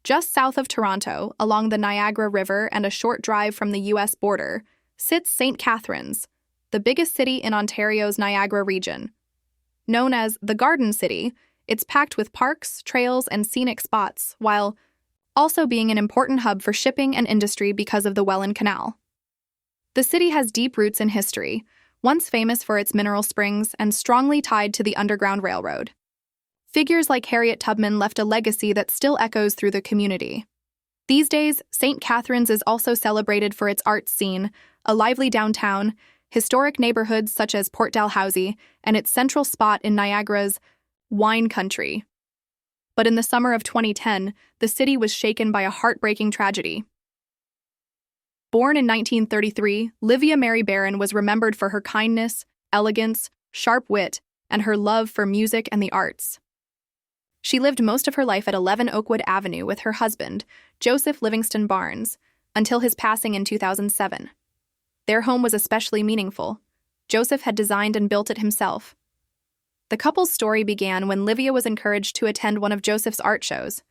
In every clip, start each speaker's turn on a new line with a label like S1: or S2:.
S1: Just south of Toronto, along the Niagara River and a short drive from the U.S. border, sits St. Catharines, the biggest city in Ontario's Niagara region. Known as the Garden City, it's packed with parks, trails, and scenic spots, while also being an important hub for shipping and industry because of the Welland Canal. The city has deep roots in history, once famous for its mineral springs and strongly tied to the Underground Railroad. Figures like Harriet Tubman left a legacy that still echoes through the community. These days, St. Catharines is also celebrated for its arts scene, a lively downtown, historic neighborhoods such as Port Dalhousie, and its central spot in Niagara's wine country. But in the summer of 2010, the city was shaken by a heartbreaking tragedy. Born in 1933, Livia Beirnes was remembered for her kindness, elegance, sharp wit, and her love for music and the arts. She lived most of her life at 11 Oakwood Avenue with her husband, Joseph Livingston Barnes, until his passing in 2007. Their home was especially meaningful. Joseph had designed and built it himself. The couple's story began when Livia was encouraged to attend one of Joseph's art shows.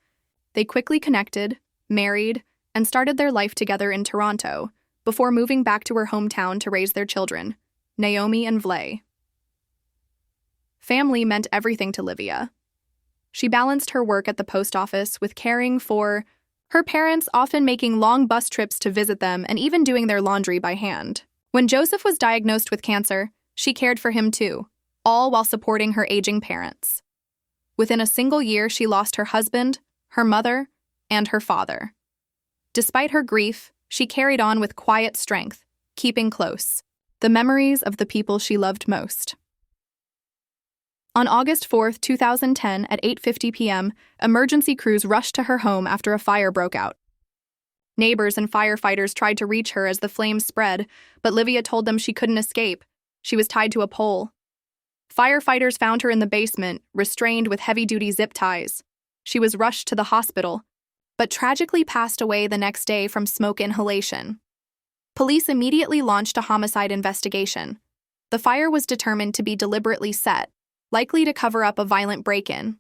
S1: They quickly connected, married, and started their life together in Toronto, before moving back to her hometown to raise their children, Naomi and Vlay. Family meant everything to Livia. She balanced her work at the post office with caring for her parents, often making long bus trips to visit them and even doing their laundry by hand. When Joseph was diagnosed with cancer, she cared for him too, all while supporting her aging parents. Within a single year, she lost her husband, her mother, and her father. Despite her grief, she carried on with quiet strength, keeping close the memories of the people she loved most. On August 4, 2010, at 8:50 p.m., emergency crews rushed to her home after a fire broke out. Neighbors and firefighters tried to reach her as the flames spread, but Livia told them she couldn't escape. She was tied to a pole. Firefighters found her in the basement, restrained with heavy-duty zip ties. She was rushed to the hospital, but tragically passed away the next day from smoke inhalation. Police immediately launched a homicide investigation. The fire was determined to be deliberately set, likely to cover up a violent break-in.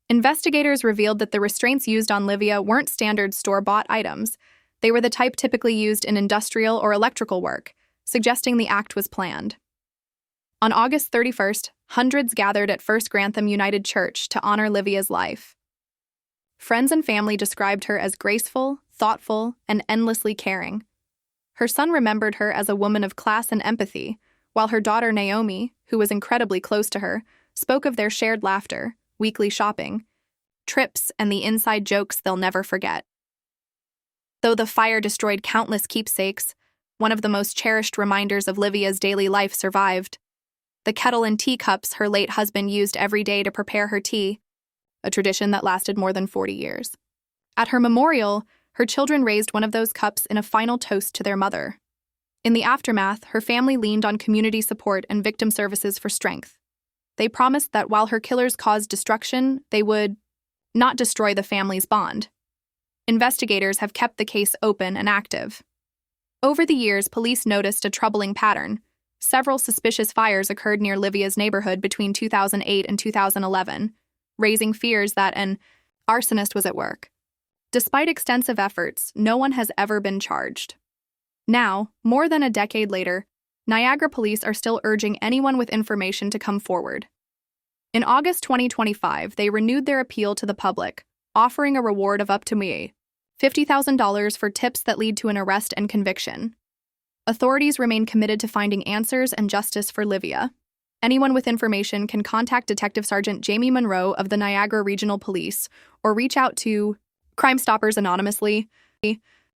S1: Investigators revealed that the restraints used on Livia weren't standard store-bought items. They were the type typically used in industrial or electrical work, suggesting the act was planned. On August 31st, hundreds gathered at First Grantham United Church to honor Livia's life. Friends and family described her as graceful, thoughtful, and endlessly caring. Her son remembered her as a woman of class and empathy, while her daughter Naomi, who was incredibly close to her, spoke of their shared laughter, weekly shopping, trips, and the inside jokes they'll never forget. Though the fire destroyed countless keepsakes, one of the most cherished reminders of Livia's daily life survived: the kettle and teacups her late husband used every day to prepare her tea, a tradition that lasted more than 40 years. At her memorial, her children raised one of those cups in a final toast to their mother. In the aftermath, her family leaned on community support and victim services for strength. They promised that while her killers caused destruction, they would not destroy the family's bond. Investigators have kept the case open and active. Over the years, police noticed a troubling pattern. Several suspicious fires occurred near Livia's neighborhood between 2008 and 2011, raising fears that an arsonist was at work. Despite extensive efforts, no one has ever been charged. Now, more than a decade later, Niagara police are still urging anyone with information to come forward. In August 2025, they renewed their appeal to the public, offering a reward of up to $50,000 for tips that lead to an arrest and conviction. Authorities remain committed to finding answers and justice for Livia. Anyone with information can contact Detective Sergeant Jamie Monroe of the Niagara Regional Police or reach out to Crime Stoppers anonymously.